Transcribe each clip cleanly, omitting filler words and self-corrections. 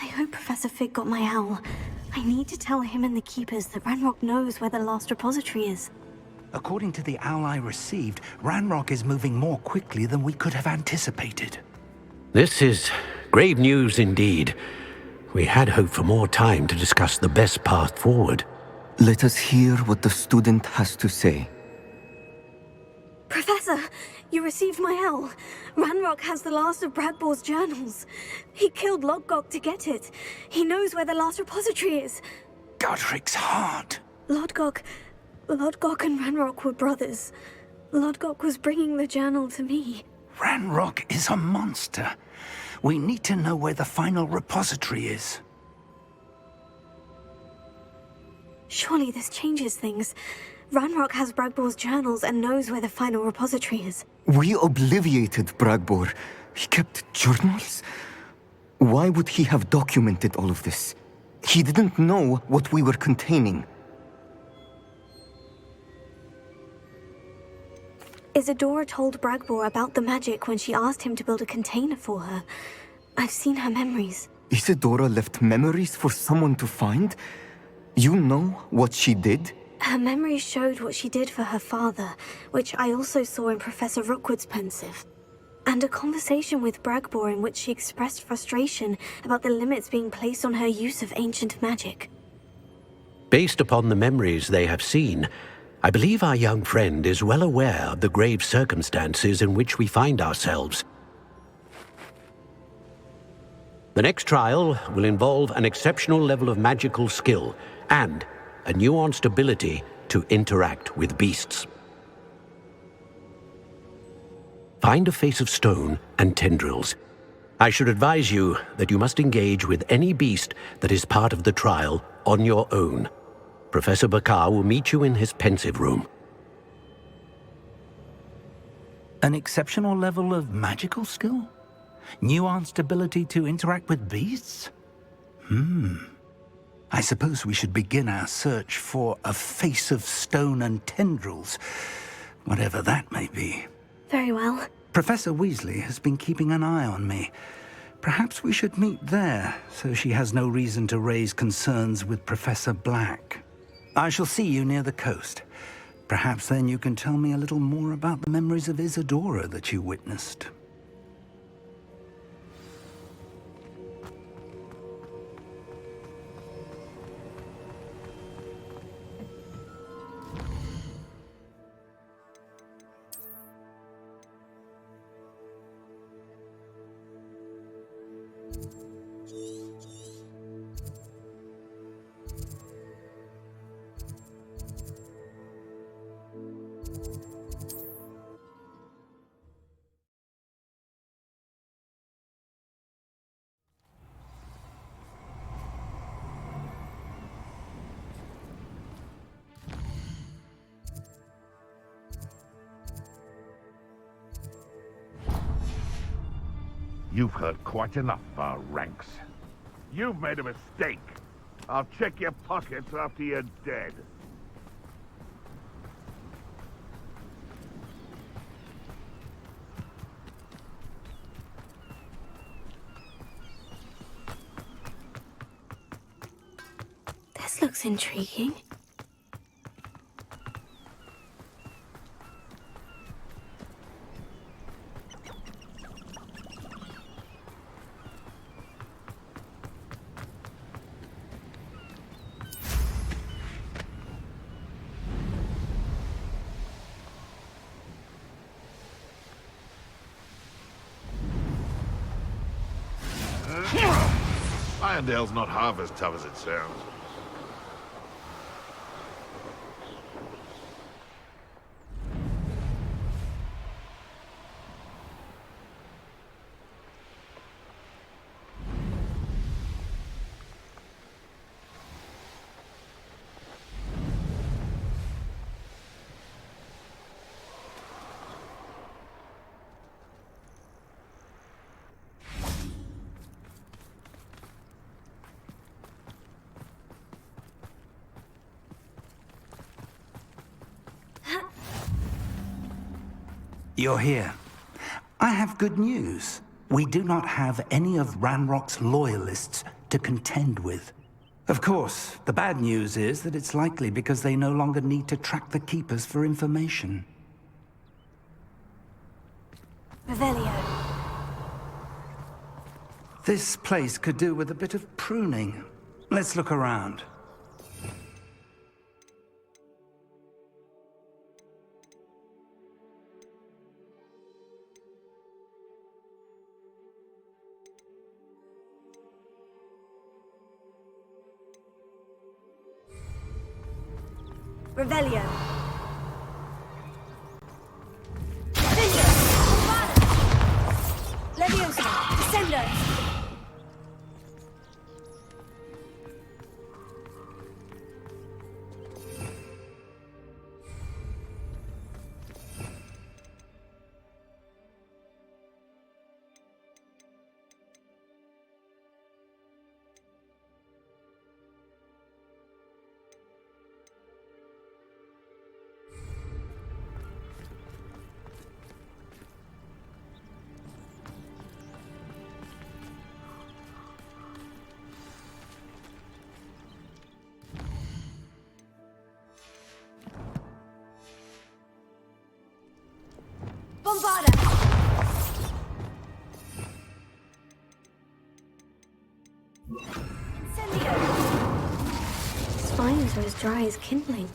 I hope Professor Fig got my owl. I need to tell him and the Keepers that Ranrock knows where the last repository is. According to the owl I received, Ranrock is moving more quickly than we could have anticipated. This is grave news indeed. We had hoped for more time to discuss the best path forward. Let us hear what the student has to say. Professor, you received my owl. Ranrock has the last of Bradbor's journals. He killed Lodgok to get it. He knows where the last repository is. Godric's heart. Lodgok and Ranrock were brothers. Lodgok was bringing the journal to me. Ranrock is a monster. We need to know where the final repository is. Surely this changes things. Ranrock has Bradbor's journals and knows where the final repository is. We obliviated Bradbor. He kept journals? Why would he have documented all of this? He didn't know what we were containing. Isadora told Bradbor about the magic when she asked him to build a container for her. I've seen her memories. Isadora left memories for someone to find? You know what she did? Her memories showed what she did for her father, which I also saw in Professor Rookwood's pensive. And a conversation with Bradbor in which she expressed frustration about the limits being placed on her use of ancient magic. Based upon the memories they have seen, I believe our young friend is well aware of the grave circumstances in which we find ourselves. The next trial will involve an exceptional level of magical skill and a nuanced ability to interact with beasts. Find a face of stone and tendrils. I should advise you that you must engage with any beast that is part of the trial on your own. Professor Bakar will meet you in his pensive room. An exceptional level of magical skill? Nuanced ability to interact with beasts? I suppose we should begin our search for a face of stone and tendrils, whatever that may be. Very well. Professor Weasley has been keeping an eye on me. Perhaps we should meet there, so she has no reason to raise concerns with Professor Black. I shall see you near the coast. Perhaps then you can tell me a little more about the memories of Isadora that you witnessed. You've heard quite enough of our ranks. You've made a mistake. I'll check your pockets after you're dead. This looks intriguing. Irondale's not half as tough as it sounds. You're here. I have good news. We do not have any of Ranrock's loyalists to contend with. Of course, the bad news is that it's likely because they no longer need to track the Keepers for information. Revelio. This place could do with a bit of pruning. Let's look around. Revelio. Leviosa. Descendo. Bombarda! Incendio! Spines are as dry as kindling.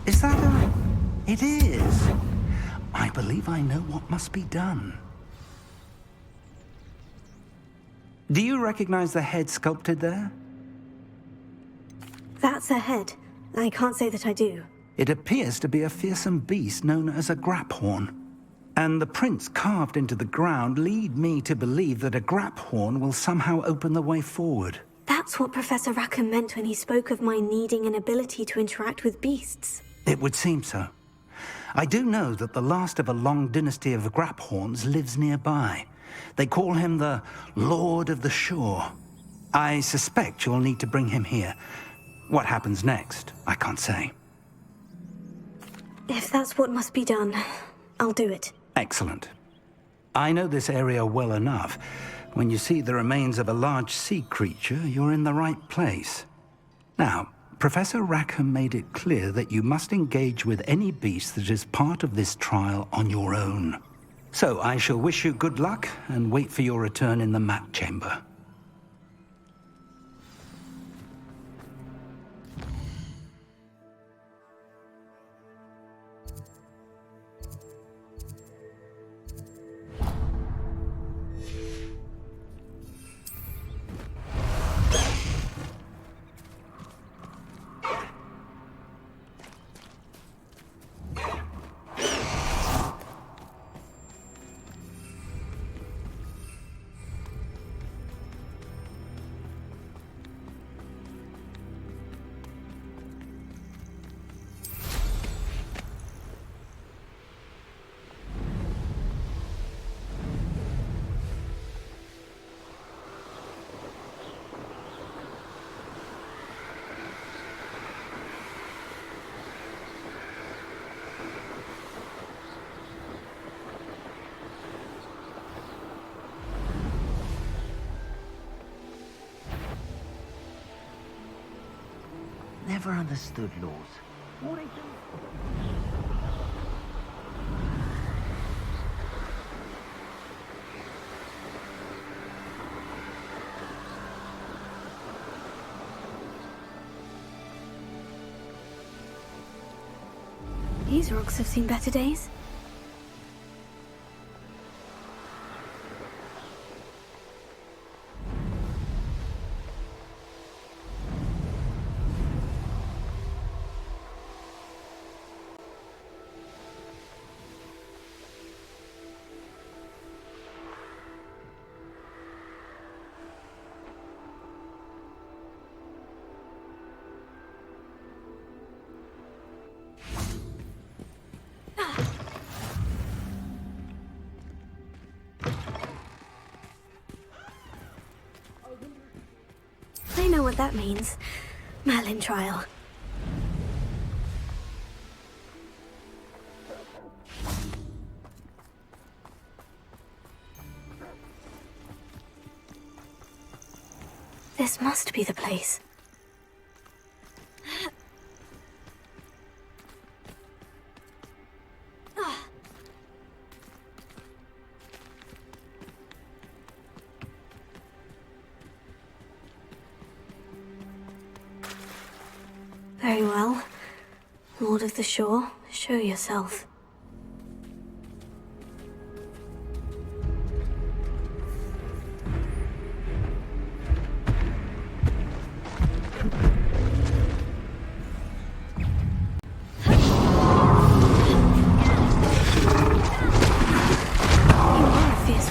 Is that a... It is. I believe I know what must be done. Do you recognize the head sculpted there? That's a head. I can't say that I do. It appears to be a fearsome beast known as a graphorn. And the prints carved into the ground lead me to believe that a graphorn will somehow open the way forward. That's what Professor Rackham meant when he spoke of my needing an ability to interact with beasts. It would seem so. I do know that the last of a long dynasty of graphorns lives nearby. They call him the Lord of the Shore. I suspect you'll need to bring him here. What happens next, I can't say. If that's what must be done, I'll do it. Excellent. I know this area well enough. When you see the remains of a large sea creature, you're in the right place. Now, Professor Rackham made it clear that you must engage with any beast that is part of this trial on your own. So I shall wish you good luck and wait for your return in the map chamber. Never understood laws. These rocks have seen better days. know what that means. Merlin trial. This must be the place. Very well. Lord of the Shore, show yourself. You are a fierce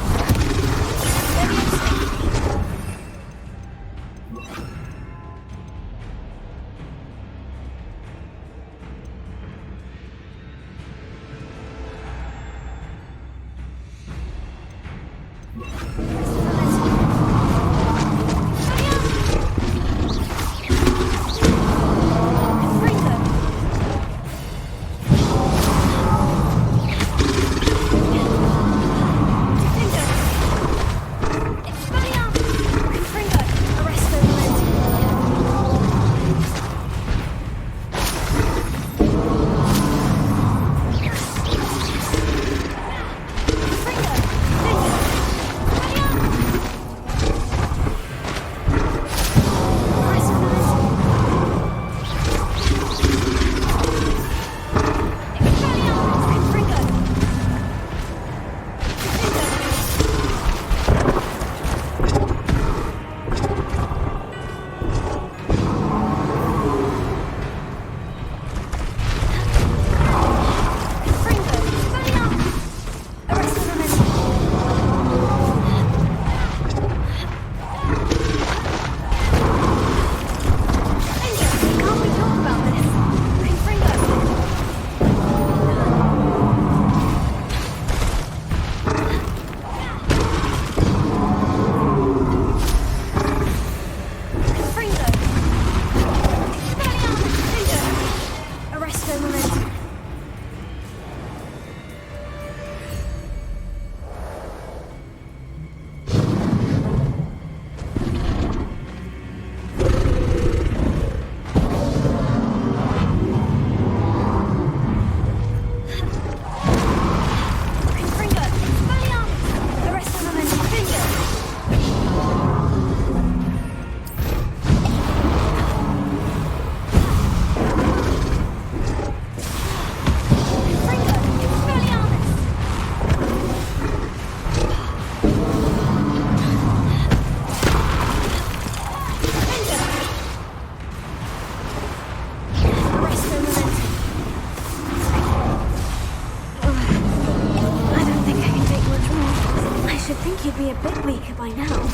You'd be a bit weaker by now.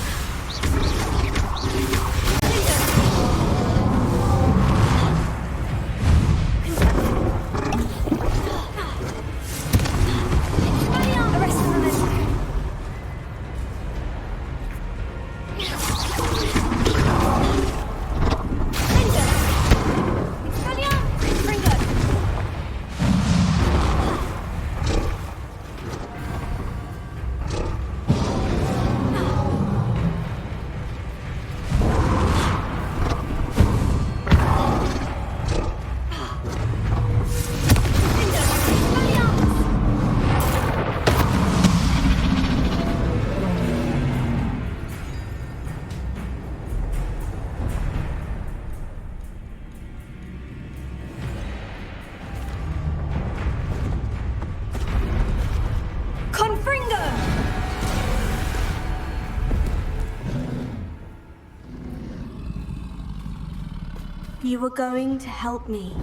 You were going to help me.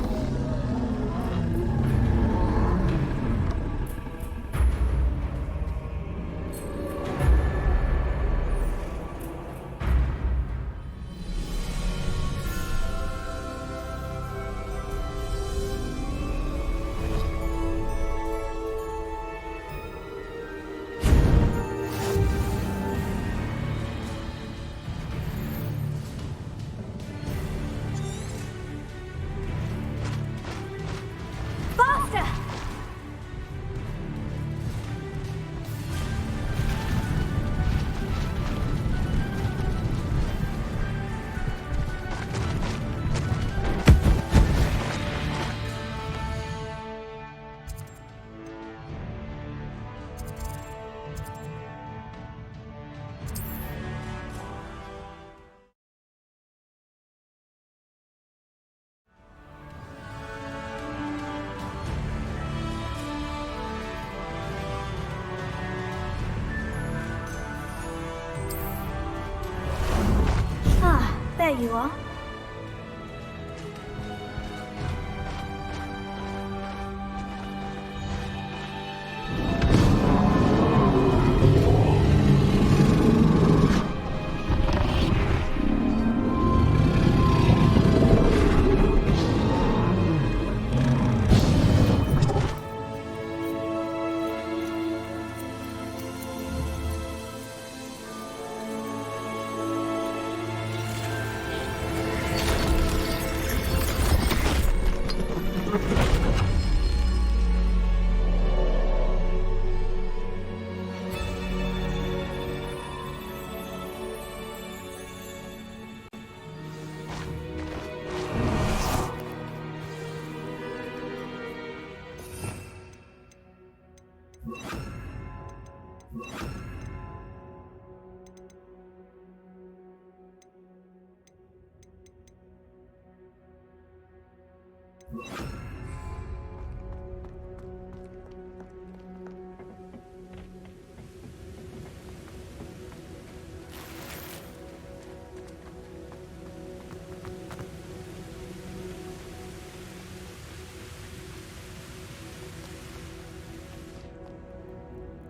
There you are.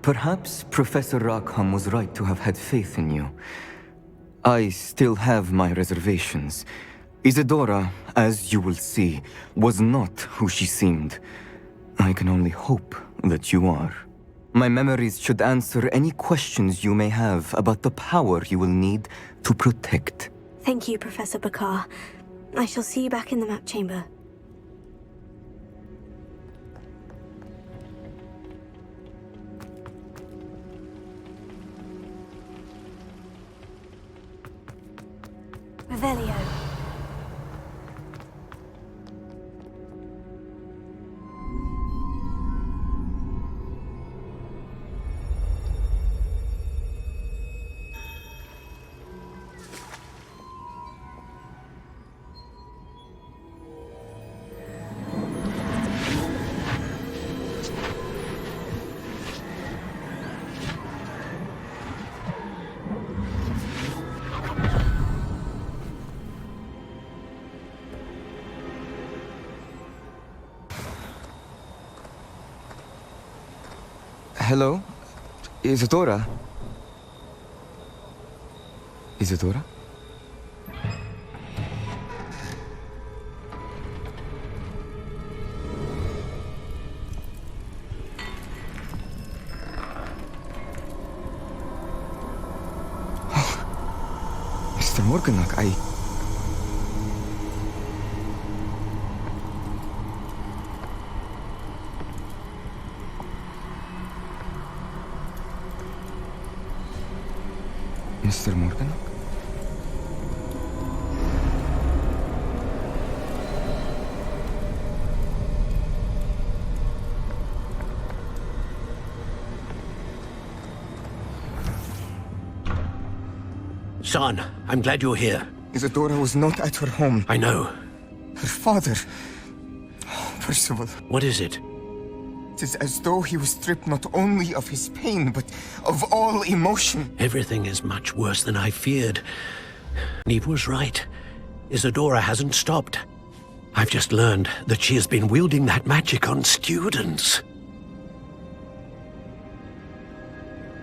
Perhaps Professor Rackham was right to have had faith in you. I still have my reservations. Isadora, as you will see, was not who she seemed. I can only hope that you are. My memories should answer any questions you may have about the power you will need to protect. Thank you, Professor Bakar. I shall see you back in the map chamber. Revelio. Hello? Isadora? Isadora? Oh, Mr. Morganach, Mr. Morganach? Son, I'm glad you're here. Isadora was not at her home. I know. Her father... Oh, Percival. What is it? It is as though he was stripped not only of his pain, but of all emotion. Everything is much worse than I feared. Neve was right. Isadora hasn't stopped. I've just learned that she has been wielding that magic on students.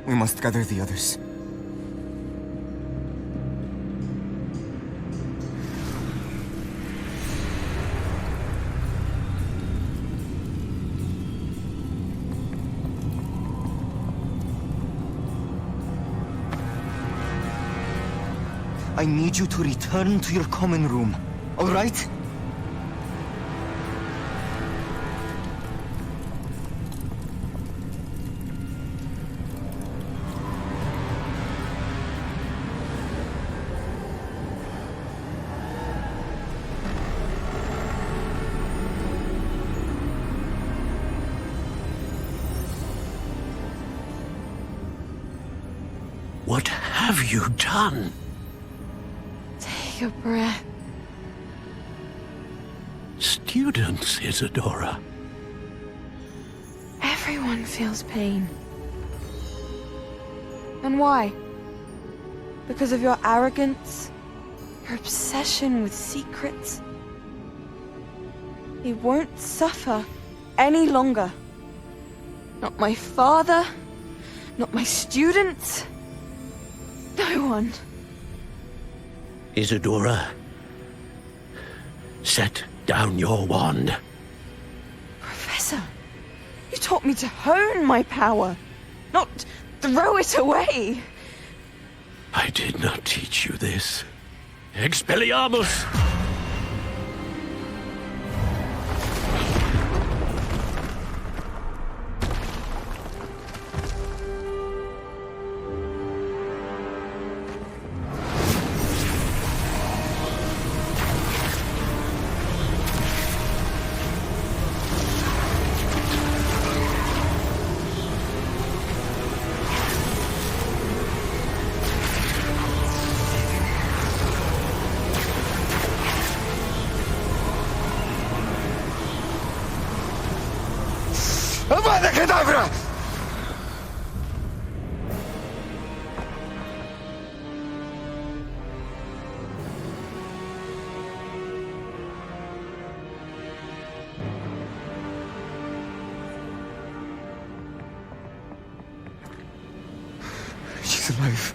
We must gather the others. I need you to return to your common room, all right? What have you done? Take a breath. Students, Isadora. Everyone feels pain. And why? Because of your arrogance? Your obsession with secrets. He won't suffer any longer. Not my father, not my students, no one. Isadora, set down your wand. Professor, you taught me to hone my power, not throw it away. I did not teach you this. Expelliarmus! Avada Kedavra! She's alive.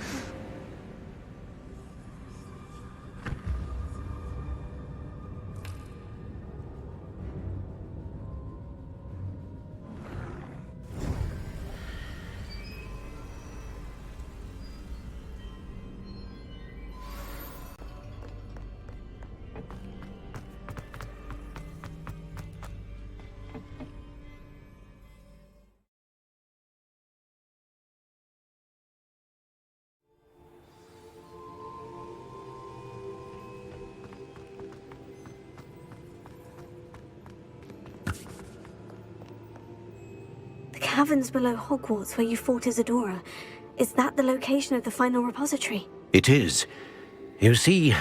The caverns below Hogwarts where you fought Isadora. Is that the location of the final repository? It is. You see,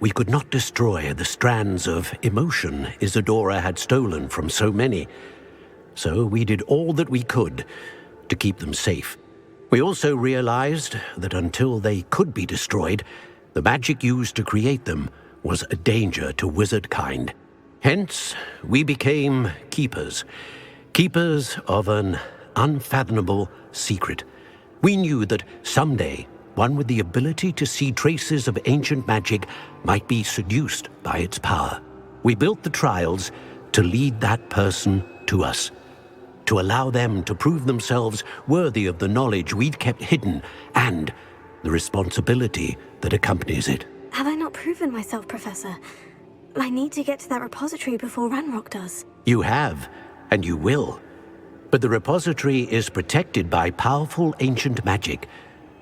we could not destroy the strands of emotion Isadora had stolen from so many. So we did all that we could to keep them safe. We also realized that until they could be destroyed, the magic used to create them was a danger to wizard kind. Hence, we became keepers. Keepers of an unfathomable secret. We knew that someday, one with the ability to see traces of ancient magic might be seduced by its power. We built the trials to lead that person to us, to allow them to prove themselves worthy of the knowledge we'd kept hidden and the responsibility that accompanies it. Have I not proven myself, Professor? I need to get to that repository before Ranrock does. You have, and you will. But the repository is protected by powerful ancient magic.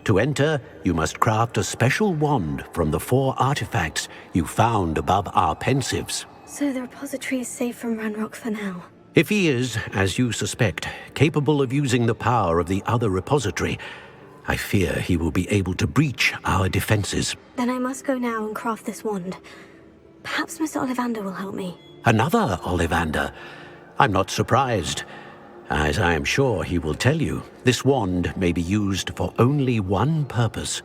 To enter, you must craft a special wand from the 4 artifacts you found above our pensives. So the repository is safe from Ranrock for now. If he is, as you suspect, capable of using the power of the other repository, I fear he will be able to breach our defenses. Then I must go now and craft this wand. Perhaps Mr. Ollivander will help me. Another Ollivander? I'm not surprised. As I am sure he will tell you, this wand may be used for only one purpose.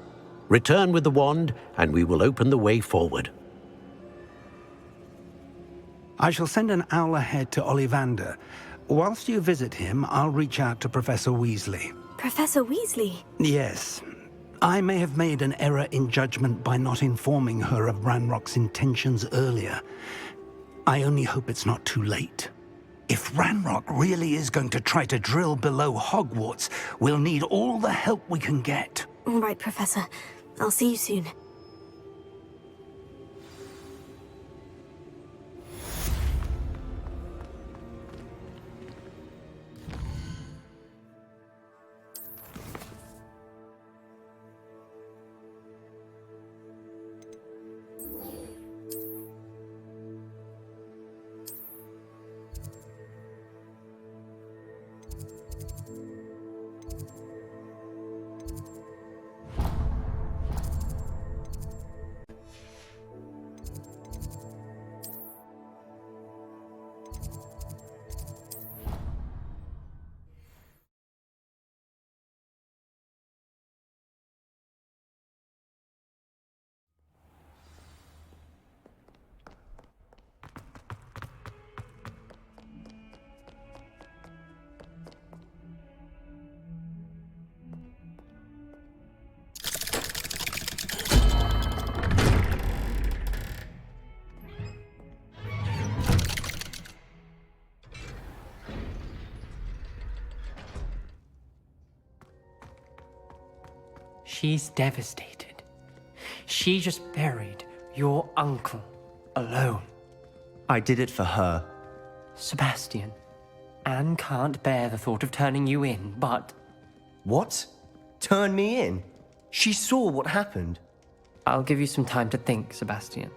Return with the wand, and we will open the way forward. I shall send an owl ahead to Ollivander. Whilst you visit him, I'll reach out to Professor Weasley. Professor Weasley? Yes. I may have made an error in judgment by not informing her of Ranrock's intentions earlier. I only hope it's not too late. If Ranrock really is going to try to drill below Hogwarts, we'll need all the help we can get. All right, Professor. I'll see you soon. She's devastated. She just buried your uncle alone. I did it for her. Sebastian, Anne can't bear the thought of turning you in, but What? Turn me in? She saw what happened. I'll give you some time to think, Sebastian.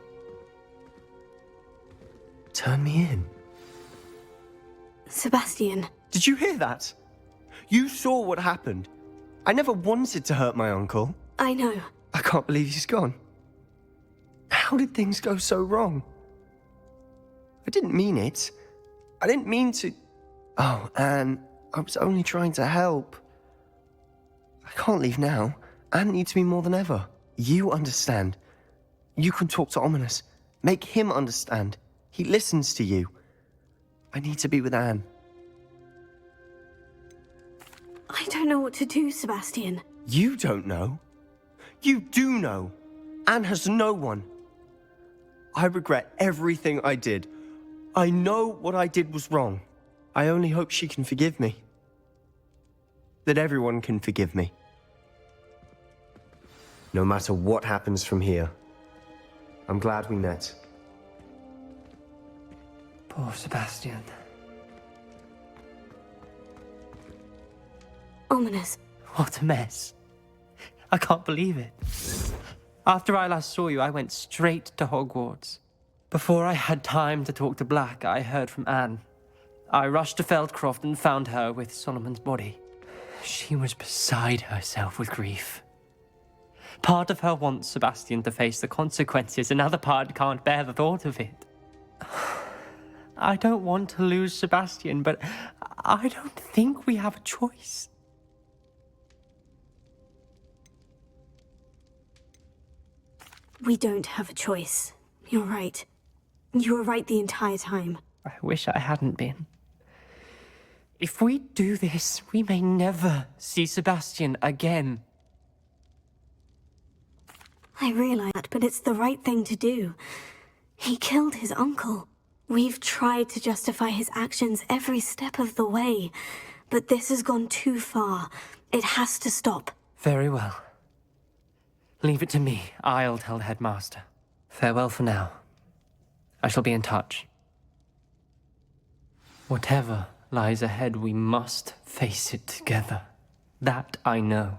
Turn me in? Sebastian. Did you hear that? You saw what happened. I never wanted to hurt my uncle. I know. I can't believe he's gone. How did things go so wrong? I didn't mean it. I didn't mean to... Oh, Anne, I was only trying to help. I can't leave now. Anne needs me more than ever. You understand. You can talk to Ominous. Make him understand. He listens to you. I need to be with Anne. I don't know what to do, Sebastian. You don't know. You do know. Anne has no one. I regret everything I did. I know what I did was wrong. I only hope she can forgive me. That everyone can forgive me. No matter what happens from here, I'm glad we met. Poor Sebastian. Ominous. What a mess. I can't believe it. After I last saw you, I went straight to Hogwarts. Before I had time to talk to Black, I heard from Anne. I rushed to Feldcroft and found her with Solomon's body. She was beside herself with grief. Part of her wants Sebastian to face the consequences, another part can't bear the thought of it. I don't want to lose Sebastian, but I don't think we have a choice. We don't have a choice. You're right. You were right the entire time. I wish I hadn't been. If we do this, we may never see Sebastian again. I realize that, but it's the right thing to do. He killed his uncle. We've tried to justify his actions every step of the way, but this has gone too far. It has to stop. Very well. Leave it to me. I'll tell the headmaster. Farewell for now. I shall be in touch. Whatever lies ahead, we must face it together. That I know.